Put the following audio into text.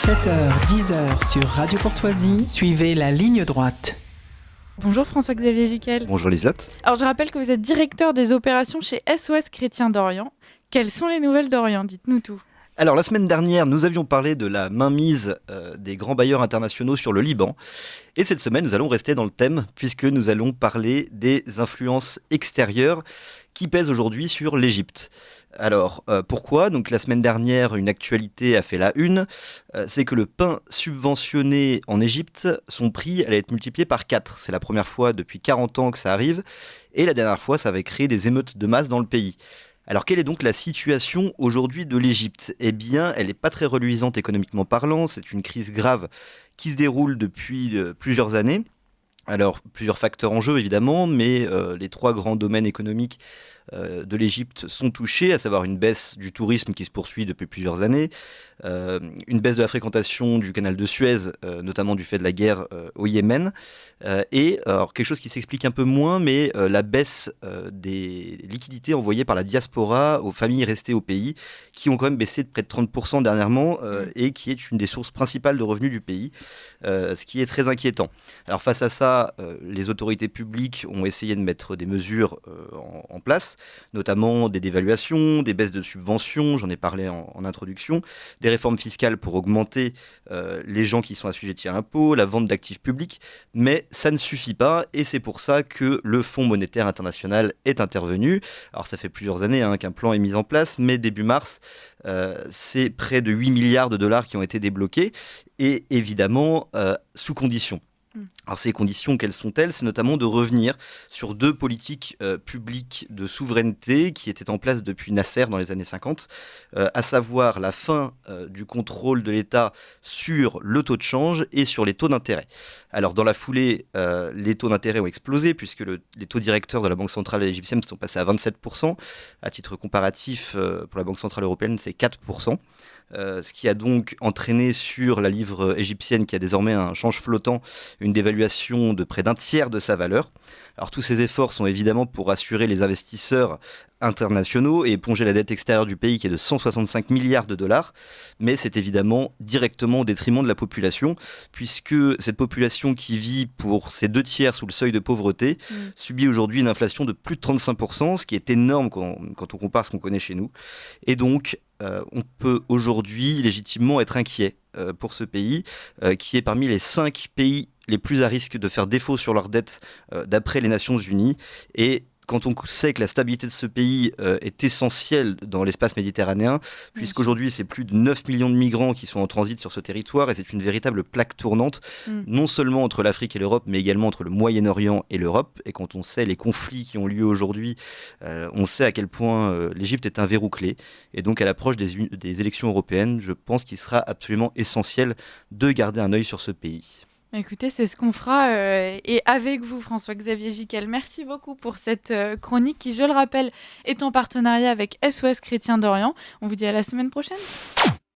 7h-10h sur Radio Courtoisie, suivez la ligne droite. Bonjour François-Xavier Giquel. Bonjour Liselotte. Alors je rappelle que vous êtes directeur des opérations chez SOS Chrétiens d'Orient. Quelles sont les nouvelles d'Orient ? Dites-nous tout. Alors la semaine dernière, nous avions parlé de la mainmise des grands bailleurs internationaux sur le Liban. Et cette semaine, nous allons rester dans le thème puisque nous allons parler des influences extérieures qui pèsent aujourd'hui sur l'Égypte. Alors, pourquoi ? Donc la semaine dernière, une actualité a fait la une. C'est que le pain subventionné en Égypte, son prix allait être multiplié par 4. C'est la première fois depuis 40 ans que ça arrive. Et la dernière fois, ça avait créé des émeutes de masse dans le pays. Alors, quelle est donc la situation aujourd'hui de l'Égypte ? Eh bien, elle n'est pas très reluisante économiquement parlant. C'est une crise grave qui se déroule depuis plusieurs années. Alors, plusieurs facteurs en jeu, évidemment, mais les trois grands domaines économiques de l'Égypte sont touchés, à savoir une baisse du tourisme qui se poursuit depuis plusieurs années, une baisse de la fréquentation du canal de Suez, notamment du fait de la guerre au Yémen, et alors, quelque chose qui s'explique un peu moins, mais la baisse des liquidités envoyées par la diaspora aux familles restées au pays, qui ont quand même baissé de près de 30% dernièrement, et qui est une des sources principales de revenus du pays, ce qui est très inquiétant. Alors face à ça, les autorités publiques ont essayé de mettre des mesures en place, notamment des dévaluations, des baisses de subventions, j'en ai parlé en introduction, des réformes fiscales pour augmenter les gens qui sont assujettis à l'impôt, la vente d'actifs publics, mais ça ne suffit pas et c'est pour ça que le Fonds monétaire international est intervenu. Alors ça fait plusieurs années qu'un plan est mis en place, mais début mars, c'est près de 8 milliards de dollars qui ont été débloqués et évidemment sous conditions. Alors ces conditions, quelles sont-elles ? C'est notamment de revenir sur deux politiques publiques de souveraineté qui étaient en place depuis Nasser dans les années 50, à savoir la fin du contrôle de l'État sur le taux de change et sur les taux d'intérêt. Alors dans la foulée, les taux d'intérêt ont explosé puisque les taux directeurs de la Banque centrale égyptienne sont passés à 27%. À titre comparatif, pour la Banque centrale européenne, c'est 4%. Ce qui a donc entraîné sur la livre égyptienne, qui a désormais un change flottant, une dévaluation de près d'un tiers de sa valeur. Alors tous ces efforts sont évidemment pour assurer les investisseurs internationaux et éponger la dette extérieure du pays qui est de 165 milliards de dollars, mais c'est évidemment directement au détriment de la population, puisque cette population qui vit pour ses 2 tiers sous le seuil de pauvreté subit aujourd'hui une inflation de plus de 35%, ce qui est énorme quand on compare ce qu'on connaît chez nous. Et donc, on peut aujourd'hui légitimement être inquiet pour ce pays, qui est parmi les 5 pays les plus à risque de faire défaut sur leur dette d'après les Nations Unies. Et quand on sait que la stabilité de ce pays est essentielle dans l'espace méditerranéen, puisqu'aujourd'hui c'est plus de 9 millions de migrants qui sont en transit sur ce territoire, et c'est une véritable plaque tournante, non seulement entre l'Afrique et l'Europe, mais également entre le Moyen-Orient et l'Europe. Et quand on sait les conflits qui ont lieu aujourd'hui, on sait à quel point l'Égypte est un verrou clé. Et donc à l'approche des élections européennes, je pense qu'il sera absolument essentiel de garder un œil sur ce pays. Écoutez, c'est ce qu'on fera et avec vous, François-Xavier Giquel. Merci beaucoup pour cette chronique qui, je le rappelle, est en partenariat avec SOS Chrétiens d'Orient. On vous dit à la semaine prochaine.